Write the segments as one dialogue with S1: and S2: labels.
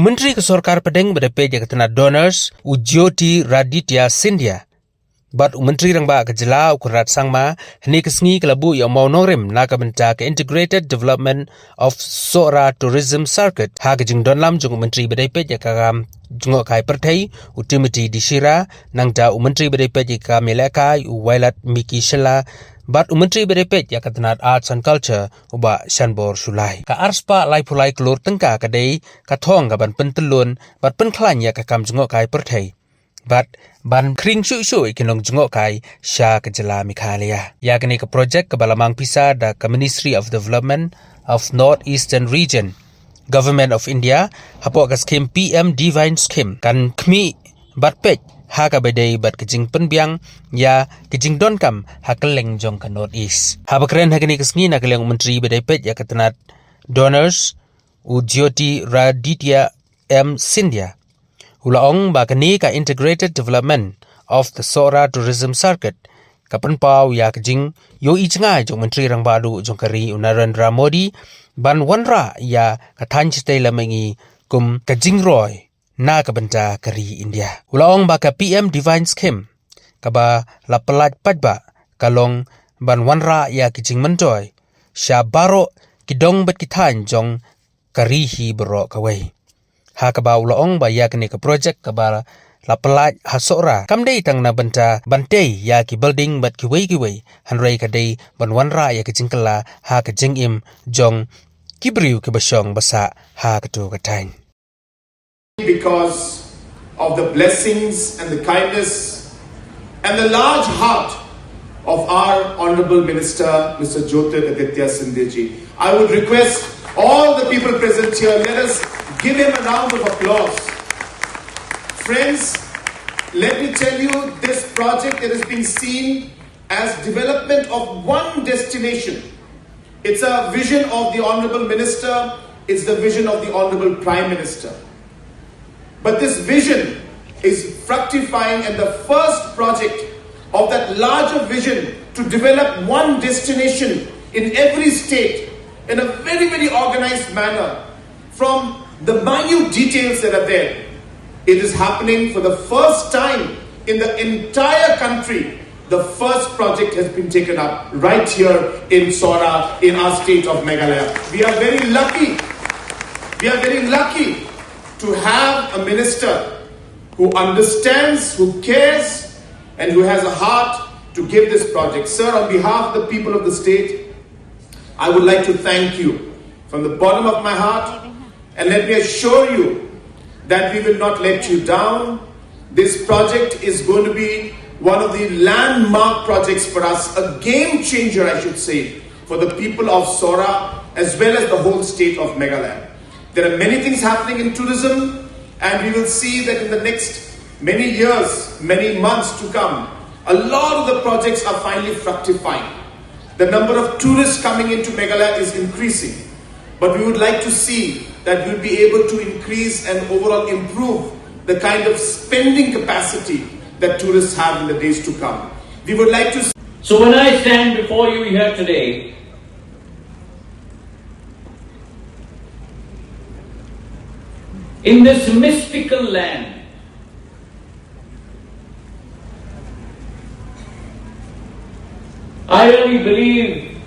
S1: Menteri Kesorkar Pedeng berdepe jakatana donors Ujyoti Raditya Scindia. But Menteri Rangba Kajela Conrad Sangma hni kesngi kelabu yang Mawnongrim nak benta ke Integrated Development of Sohra Tourism Circuit ha kejing donlam jung Menteri berdepe jakam jungok kai pertai utimiti disira nangda Menteri berdepe jika melekai uwailat miki shela but Menteri berdepe jakatana Arts and Culture uba Shanbor Sulai ka arspa lai pulai kelur tengka kadai kathong gaban pentelun but penklanya kakam jungok kai pertai but ban kring shu ikinong jungok kai sha kejela mikhalia yakni ke project ke balamang pisa da ke Ministry of Development of Northeastern Region Government of India hapo ka scheme PM Divine Scheme kan kmi bat pech haka bedai bat kejing penbiang ya kejing donkam hakeleng jong ke Northeast habakren hakni kesngi na keleng menteri bedai pech ya ketenat donors Ujyoti Raditya Scindia Ulaong bakani ka Integrated Development of the Sohra Tourism Circuit kapan pau ya kejing yo icngai jong menteri rang baru jong kari Narendra Modi ban wanra ya kathan chite lamengi kum kejing roy na kabenta kari India Ulaong baka PM Divine Scheme kaba la pelat padba kalong ban wanra ya kejing mentoy sha baro kidong bet kithan jong kari hi bro kawai haka ba ulaong ba ya kene ke project ka ba la pelaj ha Sohra kamdei tang na benta bantei ya ki building bat ki wei hanrei ka dei ban wanra ya ki jingkala ha ka jingim jong kibriu ke basong basa ha ka tu ka tain
S2: because of the blessings and the kindness and the large heart of our honorable minister Mr. Jyotiraditya Scindia ji. I would request all the people present here, let us give him a round of applause. Friends, let me tell you, this project that has been seen as development of one destination. It's a vision of the Honorable Minister, it's the vision of the Honorable Prime Minister. But this vision is fructifying, and the first project of that larger vision to develop one destination in every state in a very, very organized manner, from the minute details that are there. It is happening for the first time in the entire country. The first project has been taken up right here in Sohra, in our state of Meghalaya. We are very lucky. We are very lucky to have a minister who understands, who cares, and who has a heart to give this project. Sir, on behalf of the people of the state, I would like to thank you from the bottom of my heart, and let me assure you that we will not let you down. This project is going to be one of the landmark projects for us, a game changer, I should say, for the people of Sohra as well as the whole state of Meghalaya. There are many things happening in tourism, and we will see that in the next many years, many months to come, a lot of the projects are finally fructifying. The number of tourists coming into Meghalaya is increasing, but we would like to see that we'll be able to increase and overall improve the kind of spending capacity that tourists have in the days to come. We would like to...
S3: So when I stand before you here today, in this mystical land, I really believe,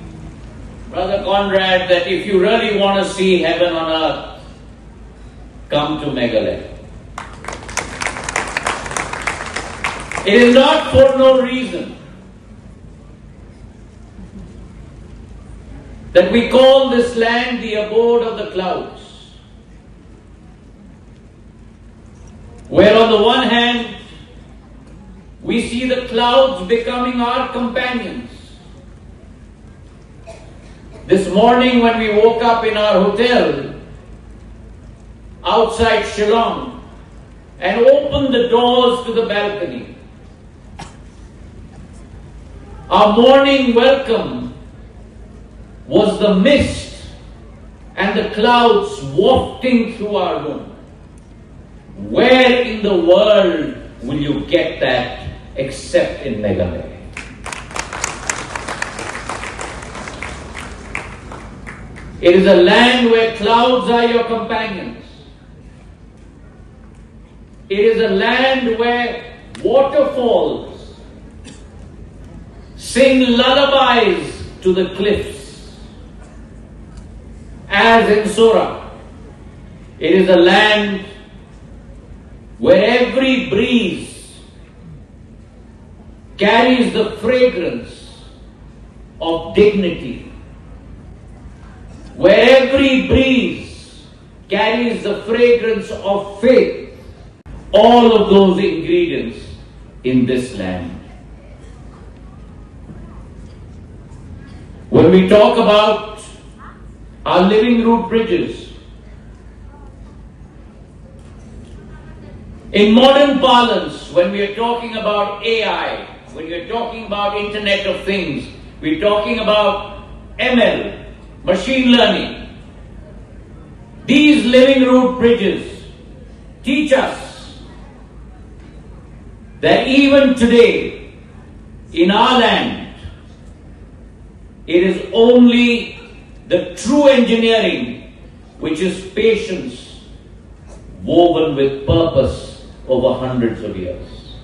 S3: Brother Conrad, that if you really want to see heaven on earth, come to Meghalaya. It is not for no reason that we call this land the abode of the clouds, where on the one hand we see the clouds becoming our companions. This morning when we woke up in our hotel outside Shillong and opened the doors to the balcony, our morning welcome was the mist and the clouds wafting through our room. Where in the world will you get that except in Meghalaya? It is a land where clouds are your companions. It is a land where waterfalls sing lullabies to the cliffs. As in Sohra, it is a land where every breeze carries the fragrance of dignity, where every breeze carries the fragrance of faith. All of those ingredients in this land. When we talk about our living root bridges, in modern parlance, when we are talking about AI, when we are talking about Internet of Things, we're talking about ML, machine learning. These living root bridges teach us that even today, in our land, it is only the true engineering which is patience woven with purpose over hundreds of years.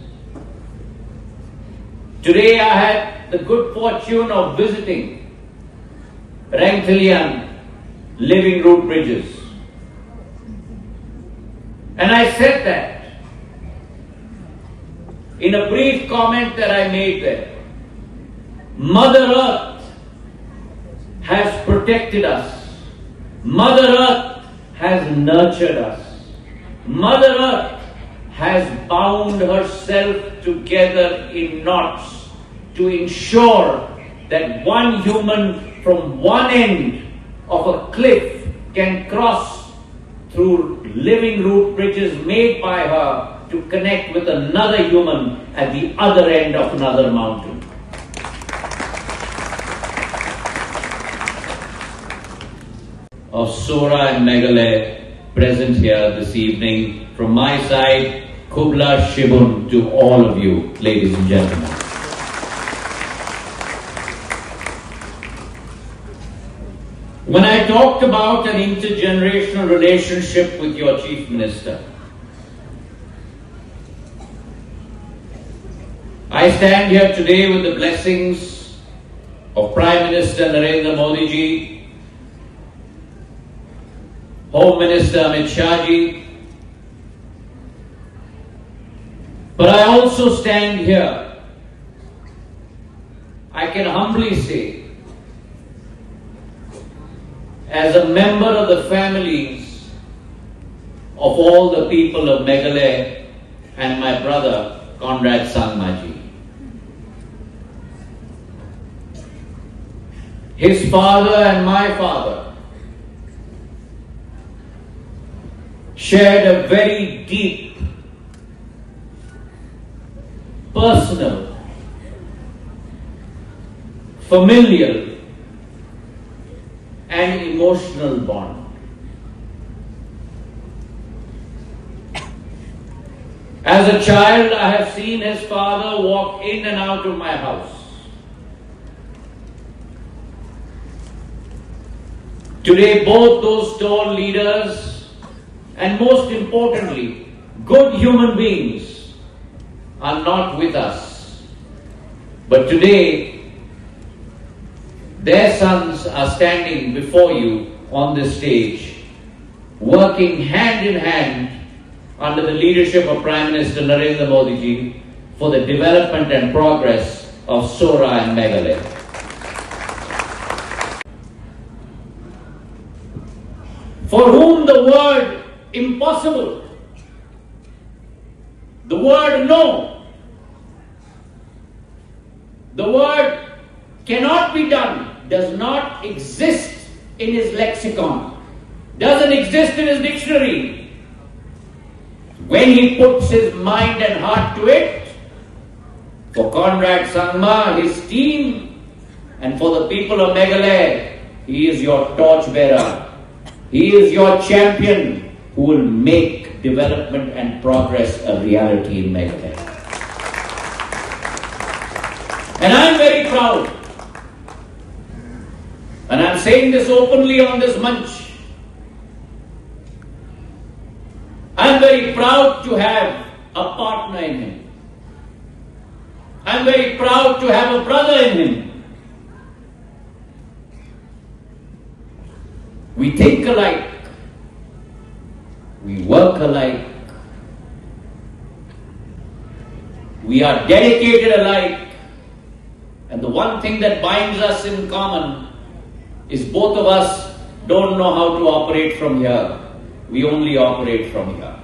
S3: Today I had the good fortune of visiting Rangthilian living root bridges. And I said that in a brief comment that I made there. Mother Earth has protected us. Mother Earth has nurtured us. Mother Earth has bound herself together in knots to ensure that one human from one end of a cliff can cross through living root bridges made by her to connect with another human at the other end of another mountain. Of Sohra and Meghalaya present here this evening, from my side, Kubla Shibun to all of you, ladies and gentlemen. When I talked about an intergenerational relationship with your Chief Minister, I stand here today with the blessings of Prime Minister Narendra Modi ji, Home Minister Amit Shah ji, but I also stand here, I can humbly say, as a member of the families of all the people of Meghalaya and my brother Conrad ji. His father and my father shared a very deep, personal, familial, and emotional bond. As a child, I have seen his father walk in and out of my house. Today, both those tall leaders and most importantly, good human beings are not with us. But today, their sons are standing before you on this stage, working hand in hand under the leadership of Prime Minister Narendra Modi ji for the development and progress of Sohra and Meghalaya. For whom the word impossible, the word no, the word cannot be done, does not exist in his lexicon, doesn't exist in his dictionary. When he puts his mind and heart to it, for Conrad Sangma, his team, and for the people of Meghalaya, he is your torchbearer. He is your champion who will make development and progress a reality in Meghalaya. And I'm very proud, and I'm saying this openly on this munch, I'm very proud to have a partner in him. I'm very proud to have a brother in him. We think alike. We work alike. We are dedicated alike. And the one thing that binds us in common is both of us don't know how to operate from here. We only operate from here.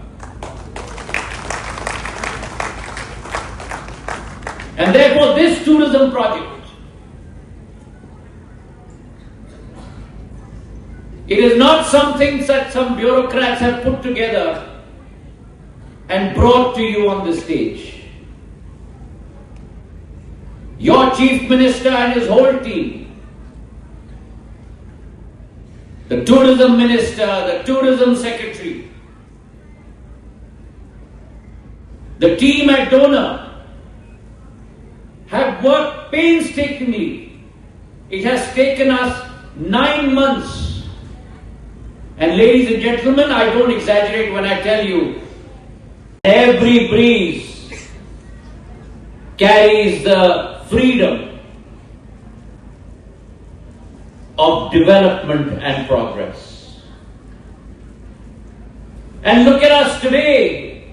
S3: And therefore this tourism project, it is not something that some bureaucrats have put together and brought to you on the stage. Your Chief Minister and his whole team, the Tourism Minister, the Tourism Secretary, the team at Donor, have worked painstakingly. It has taken us 9 months. And ladies and gentlemen, I don't exaggerate when I tell you, every breeze carries the freedom of development and progress. And look at us today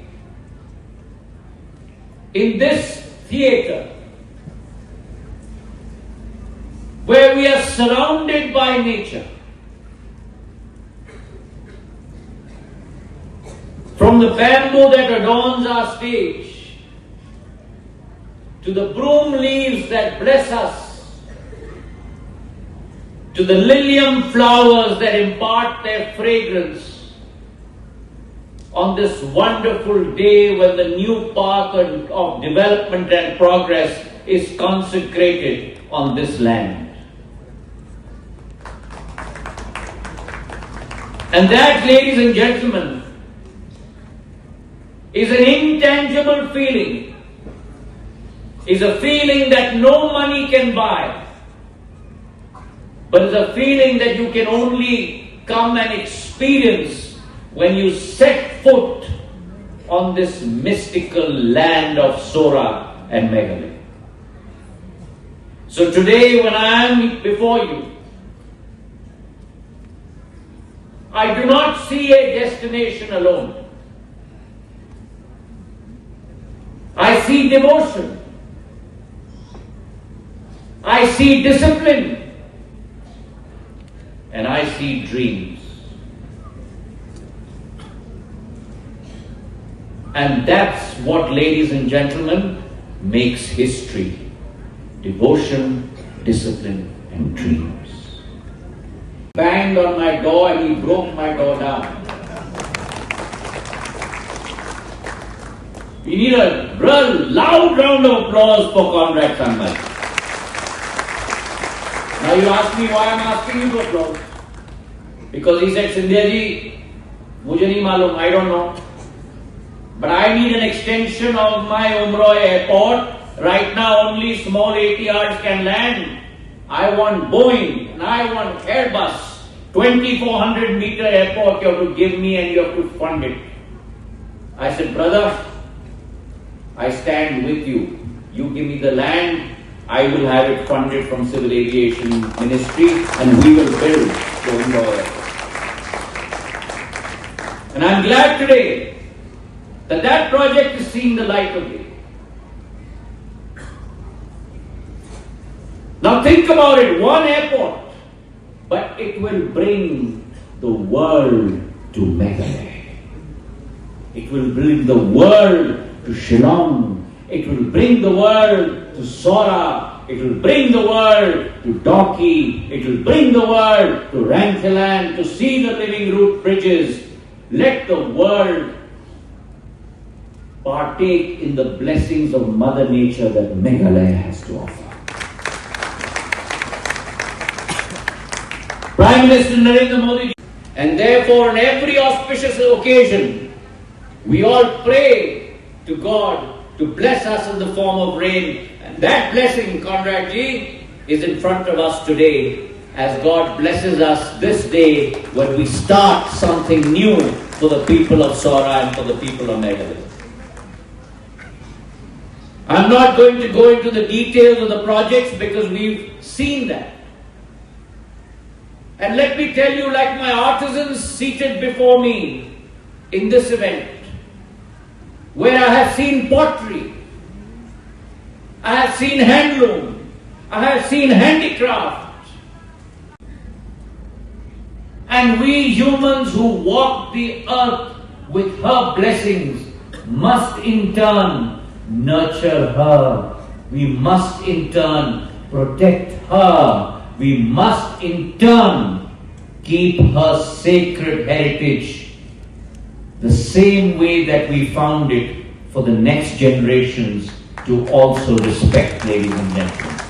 S3: in this theatre, where we are surrounded by nature. From the bamboo that adorns our stage, to the broom leaves that bless us, to the lilium flowers that impart their fragrance on this wonderful day when the new path of development and progress is consecrated on this land. And that, ladies and gentlemen, is an intangible feeling, is a feeling that no money can buy, but is a feeling that you can only come and experience when you set foot on this mystical land of Sohra and Meghalaya. So today, when I am before you, I do not see a destination alone. I see devotion. I see discipline. And I see dreams. And that's what, ladies and gentlemen, makes history. Devotion, discipline, and dreams. Banged on my door and he broke my door down. We need a real loud round of applause for Conrad Scindia. Now you ask me why I'm asking you to applause. Because he said, Scindia ji, mujhe nahi malum, I don't know. But I need an extension of my Umrah airport. Right now only small ATRs can land. I want Boeing and I want Airbus. 2,400 meter airport you have to give me and you have to fund it. I said, brother, I stand with you. You give me the land, I will have it funded from Civil Aviation Ministry and we will build the Umrah airport. And I'm glad today that that project is seeing the light of day. Now think about it, one airport, but it will bring the world to Meghalaya. It will bring the world to Shillong. It will bring the world to Sohra. It will bring the world to Doki. It will bring the world to Rangthalan to see the living root bridges. Let the world partake in the blessings of Mother Nature that Meghalaya has to offer. Prime Minister Narendra Modi, and therefore on every auspicious occasion, we all pray to God to bless us in the form of rain. And that blessing, Conrad ji, is in front of us today as God blesses us this day when we start something new for the people of Sohra and for the people of Meghalaya. I'm not going to go into the details of the projects because we've seen that. And let me tell you, like my artisans seated before me in this event, where I have seen pottery, I have seen handloom, I have seen handicraft. And we humans who walk the earth with her blessings must in turn nurture her. We must in turn protect her. We must in turn keep her sacred heritage the same way that we found it for the next generations to also respect, ladies and gentlemen.